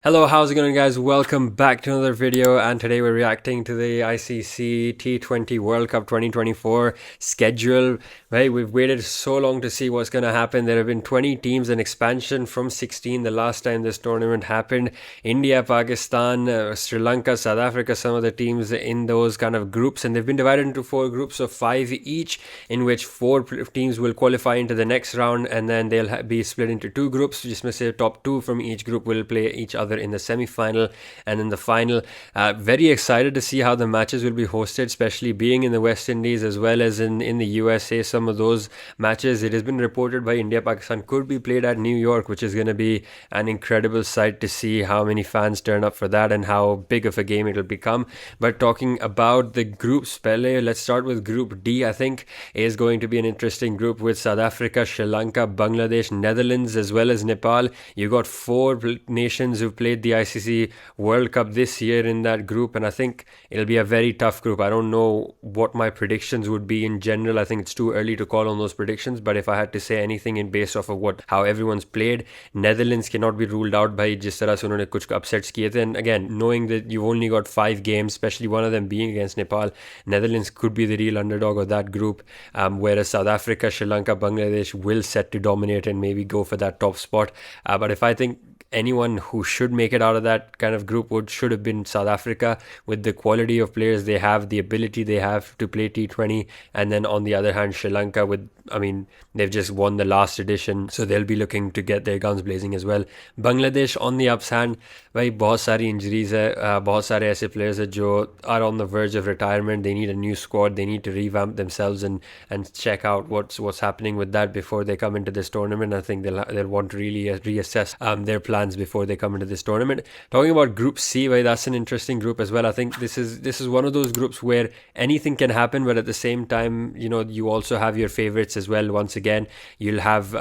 Hello, how's it going, guys? Welcome back to another video, and today we're reacting to the ICC T20 World Cup 2024 schedule. Right, we've waited so long to see what's going to happen. There have been 20 teams in expansion from 16 the last time this tournament happened. India, Pakistan, Sri Lanka, South Africa, some of the teams in those kind of groups, and they've been divided into 4 groups of 5 each, in which 4 teams will qualify into the next round, and then they'll be split into 2 groups. Just to say, top 2 from each group will play each other in the semi-final and in the final. Very excited to see how the matches will be hosted, especially being in the West Indies as well as in the USA. Some of those matches, it has been reported by India Pakistan, could be played at New York, which is going to be an incredible sight to see how many fans turn up for that and how big of a game it'll become. But talking about the groups, Pele, let's start with Group D. I think is going to be an interesting group with South Africa, Sri Lanka, Bangladesh, Netherlands, as well as Nepal. You got 4 nations who've played the ICC World Cup this year in that group, and I think it'll be a very tough group. I don't know what my predictions would be in general. I think it's too early to call on those predictions, but if I had to say anything in based off of how everyone's played, Netherlands cannot be ruled out by जिस तरह से उन्होंने कुछ upsets किए थे. And again, knowing that you've only got 5 games, especially one of them being against Nepal, Netherlands could be the real underdog of that group, whereas South Africa, Sri Lanka, Bangladesh will set to dominate and maybe go for that top spot. But if I think anyone who should make it out of that kind of group should have been South Africa, with the quality of players they have, the ability they have to play T20. And then on the other hand, Sri Lanka, they've just won the last edition, so they'll be looking to get their guns blazing as well. Bangladesh on the ups hand, भाई बहुत सारी injuries है, बहुत सारे ऐसे players है जो are on the verge of retirement. They need a new squad, they need to revamp themselves and check out what's happening with that before they come into this tournament. I think they'll want to really reassess their plans before they come into this tournament. Talking about Group C, that's an interesting group as well. I think this is one of those groups where anything can happen, but at the same time, you also have your favorites as well. Once again, you'll have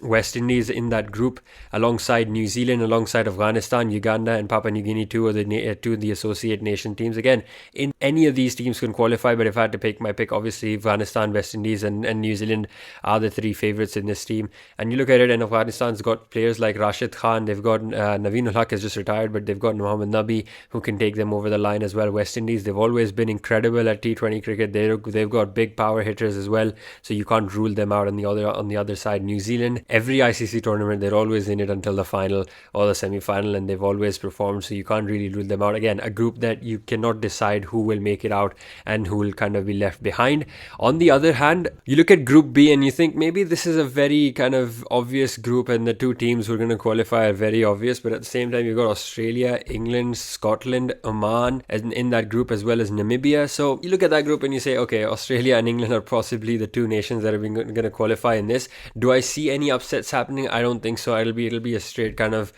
West Indies in that group alongside New Zealand, alongside Afghanistan, Uganda, and Papua New Guinea, two of the associate nation teams. Again, in any of these teams can qualify, but if I had to pick my pick, obviously Afghanistan, West Indies, and New Zealand are the 3 favorites in this team. And you look at it, and Afghanistan's got players like Rashid Khan. They've got Naveen ul Haq has just retired, but they've got Mohammad Nabi who can take them over the line as well. West Indies, they've always been incredible at T20 cricket. They've got big power hitters as well, so you can't rule them out. On the other side, New Zealand, every ICC tournament, they're always in it until the final or the semi-final, and they've always performed, so you can't really rule them out. Again, a group that you cannot decide who will make it out and who will kind of be left behind. On the other hand, you look at Group B and you think maybe this is a very kind of obvious group, and the 2 teams who are going to qualify are very obvious, but at the same time, you've got Australia, England, Scotland, Oman in that group, as well as Namibia. So you look at that group and you say, okay, Australia and England are possibly the 2 nations that are going to qualify in this. Do I see any upsets happening? I don't think so. It'll be a straight kind of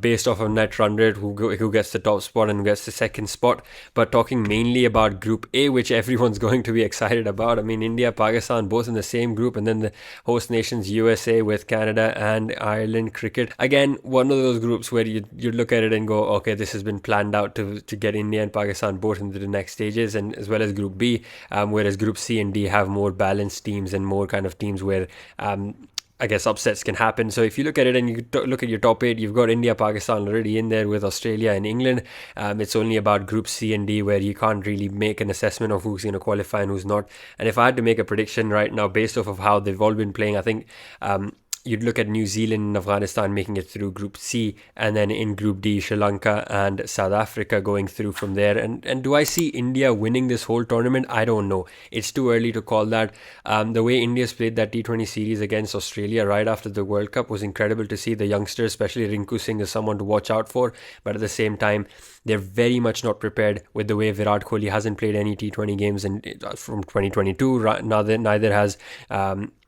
based off of net run rate, who gets the top spot and who gets the second spot. But talking mainly about Group A, which everyone's going to be excited about. I mean, India, Pakistan, both in the same group, and then the host nations USA with Canada and Ireland cricket. Again, one of those groups where you look at it and go, okay, this has been planned out to get India and Pakistan both into the next stages, and as well as Group B, whereas Group C and D have more balanced teams and more kind of teams where I guess upsets can happen. So if you look at it and you look at your top 8, you've got India, Pakistan already in there with Australia and England. It's only about Group C and D where you can't really make an assessment of who's going to qualify and who's not. And if I had to make a prediction right now based off of how they've all been playing, I think you'd look at New Zealand and Afghanistan making it through Group C, and then in Group D, Sri Lanka and South Africa going through from there. And do I see India winning this whole tournament? I don't know. It's too early to call that. The way India's played that T20 series against Australia right after the World Cup was incredible to see. The youngsters, especially Rinku Singh, is someone to watch out for. But at the same time, they're very much not prepared with the way Virat Kohli hasn't played any T20 games from 2022. Neither has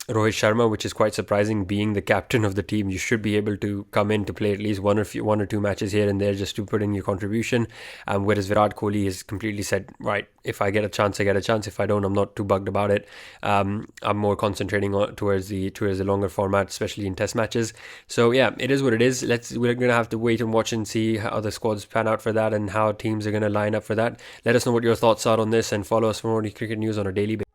Rohit Sharma, which is quite surprising. Being the captain of the team, you should be able to come in to play at least one or two matches here and there just to put in your contribution. Whereas Virat Kohli has completely said, right, if I get a chance, I get a chance. If I don't, I'm not too bugged about it. I'm more concentrating towards the longer format, especially in test matches. So yeah, it is what it is. We're gonna have to wait and watch and see how the squads pan out for that and how teams are gonna line up for that. Let us know what your thoughts are on this, and follow us for more cricket news on a daily basis.